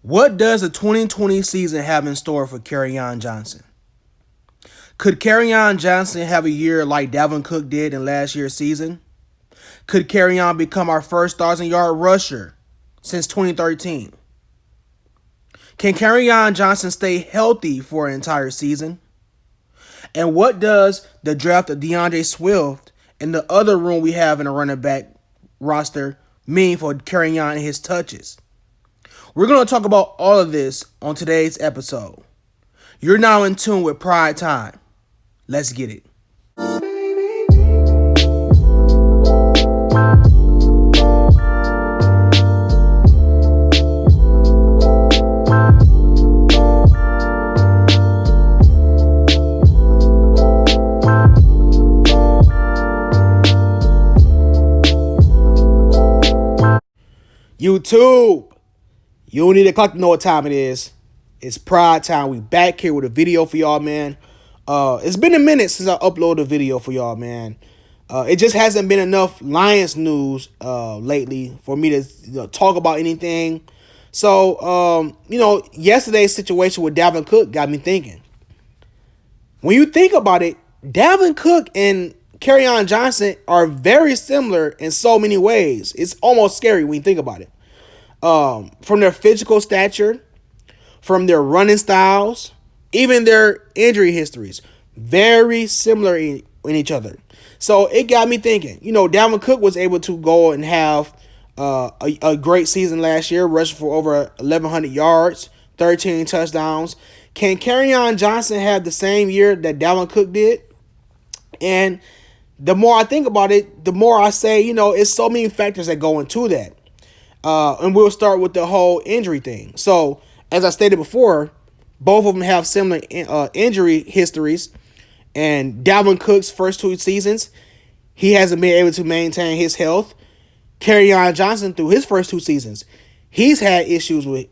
What does the 2020 season have in store for Kerryon Johnson? Could Kerryon Johnson have a year like Dalvin Cook did in last year's season? Could Kerryon become our first 1,000-yard rusher since 2013? Can Kerryon Johnson stay healthy for an entire season? And what does the draft of DeAndre Swift and the other room we have in the running back roster mean for Kerryon and his touches? We're going to talk about all of this on today's episode. You're now in tune with Pride Time. Let's get it. YouTube, you don't need a clock to know what time it is. It's Pride Time. We back here with a video for y'all, man. It's been a minute since I uploaded a video for y'all, man. It just hasn't been enough Lions news lately for me to talk about anything. So, yesterday's situation with Dalvin Cook got me thinking. When you think about it, Dalvin Cook and Kerryon Johnson are very similar in so many ways. It's almost scary when you think about it. From their physical stature, from their running styles, even their injury histories, very similar in each other. So it got me thinking. Dalvin Cook was able to go and have a great season last year, rushing for over 1,100 yards, 13 touchdowns. Can Kerryon Johnson have the same year that Dalvin Cook did? And the more I think about it, the more I say, it's so many factors that go into that. And we'll start with the whole injury thing. So, as I stated before, both of them have similar injury histories. And Dalvin Cook's first two seasons, he hasn't been able to maintain his health. Kerryon Johnson, through his first two seasons, he's had issues with,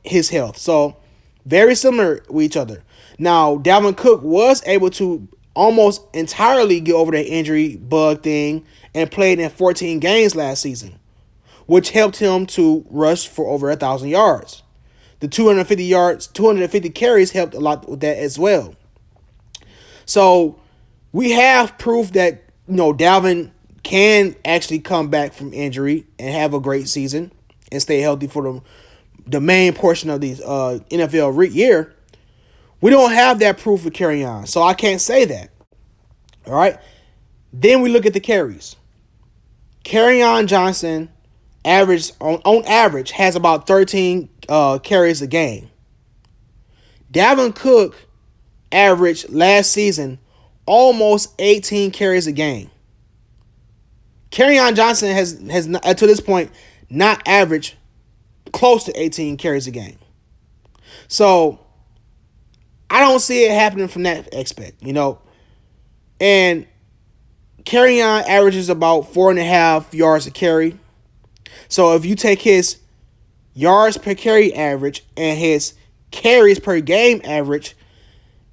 his health. So, very similar with each other. Now, Dalvin Cook was able to almost entirely get over that injury bug thing and played in 14 games last season, which helped him to rush for over 1,000 yards. The 250 carries helped a lot with that as well. So we have proof that, Dalvin can actually come back from injury and have a great season and stay healthy for the main portion of the NFL year. We don't have that proof with Kerryon, so I can't say that. All right. Then we look at the carries. Kerryon Johnson on average has about 13 carries a game. Dalvin Cook averaged last season almost 18 carries a game. Kerryon Johnson has not, to this point, not averaged close to 18 carries a game. So I don't see it happening from that aspect, And Kerryon averages about 4.5 yards a carry. So if you take his yards per carry average and his carries per game average,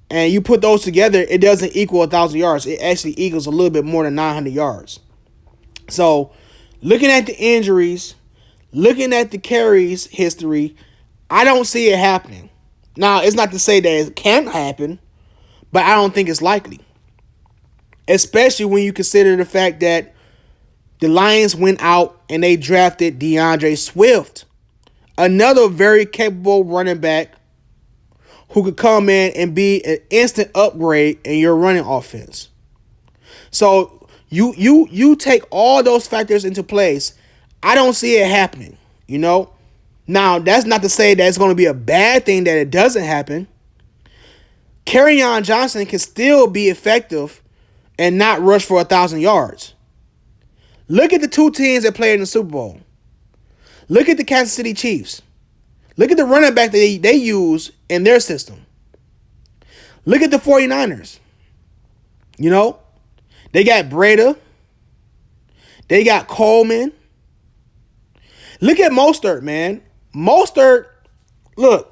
and you put those together, it doesn't equal 1,000 yards. It actually equals a little bit more than 900 yards. So looking at the injuries, looking at the carries history, I don't see it happening. Now, it's not to say that it can't happen, but I don't think it's likely. Especially when you consider the fact that the Lions went out and they drafted DeAndre Swift, another very capable running back who could come in and be an instant upgrade in your running offense. So you take all those factors into place. I don't see it happening, Now, that's not to say that it's going to be a bad thing that it doesn't happen. Kerryon Johnson can still be effective and not rush for 1,000 yards. Look at the two teams that played in the Super Bowl. Look at the Kansas City Chiefs. Look at the running back that they use in their system. Look at the 49ers. They got Breda. They got Coleman. Look at Mostert, man. Mostert, look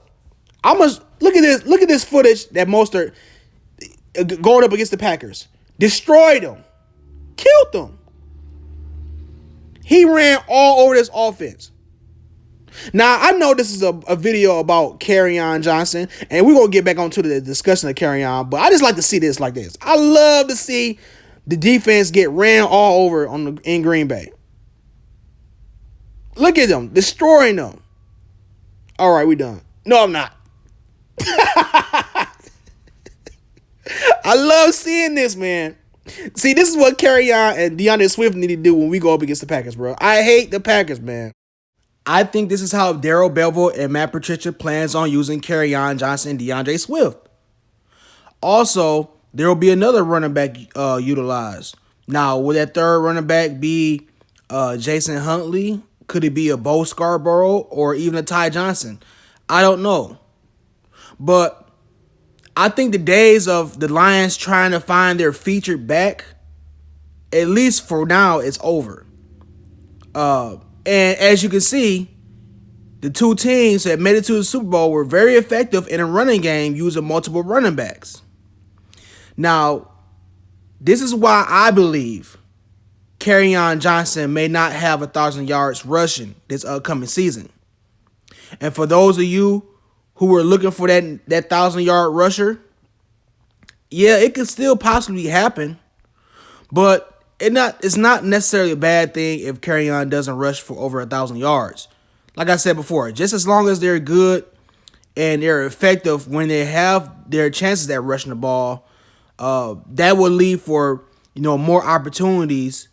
at this footage that Mostert going up against the Packers. Destroyed them. Killed them. He ran all over this offense. Now, I know this is a video about Kerryon Johnson, and we're going to get back onto the discussion of Kerryon, but I just like to see this like this. I love to see the defense get ran all over in Green Bay. Look at them, destroying them. All right, we done. No, I'm not. I love seeing this, man. See, this is what Kerryon and DeAndre Swift need to do when we go up against the Packers, bro. I hate the Packers, man. I think this is how Darrell Bevell and Matt Patricia plans on using Kerryon Johnson and DeAndre Swift. Also, there will be another running back utilized. Now, will that third running back be Jason Huntley? Could it be a Bo Scarborough or even a Ty Johnson? I don't know. But I think the days of the Lions trying to find their featured back, at least for now, it's over. And as you can see, the two teams that made it to the Super Bowl were very effective in a running game using multiple running backs. Now, this is why I believe Kerryon Johnson may not have 1,000 yards rushing this upcoming season. And for those of you who were looking for that 1,000-yard rusher, yeah, it could still possibly happen, but it's not necessarily a bad thing if Kerryon doesn't rush for over 1,000 yards. Like I said before, just as long as they're good and they're effective when they have their chances at rushing the ball, that will lead for more opportunities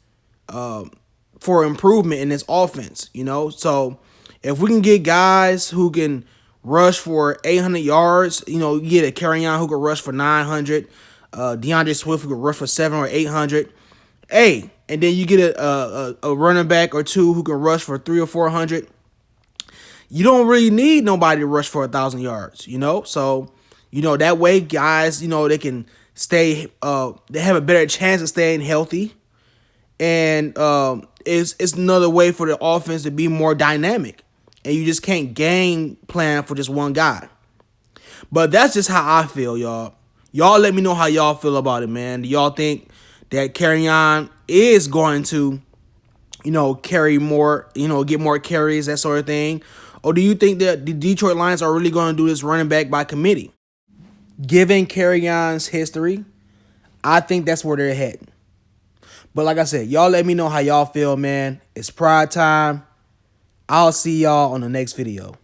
for improvement in this offense. So if we can get guys who can rush for 800 yards, you get a Kerryon who can rush for 900, DeAndre Swift who can rush for 700 or 800. Hey, and then you get a running back or two who can rush for 300 or 400. You don't really need nobody to rush for 1,000 yards, So, that way guys, they can stay, they have a better chance of staying healthy. And it's another way for the offense to be more dynamic. And you just can't game plan for just one guy. But that's just how I feel, y'all. Y'all let me know how y'all feel about it, man. Do y'all think that Kerryon is going to, carry more, get more carries, that sort of thing? Or do you think that the Detroit Lions are really going to do this running back by committee? Given Kerryon's history, I think that's where they're heading. But like I said, y'all let me know how y'all feel, man. It's pride time. I'll see y'all on the next video.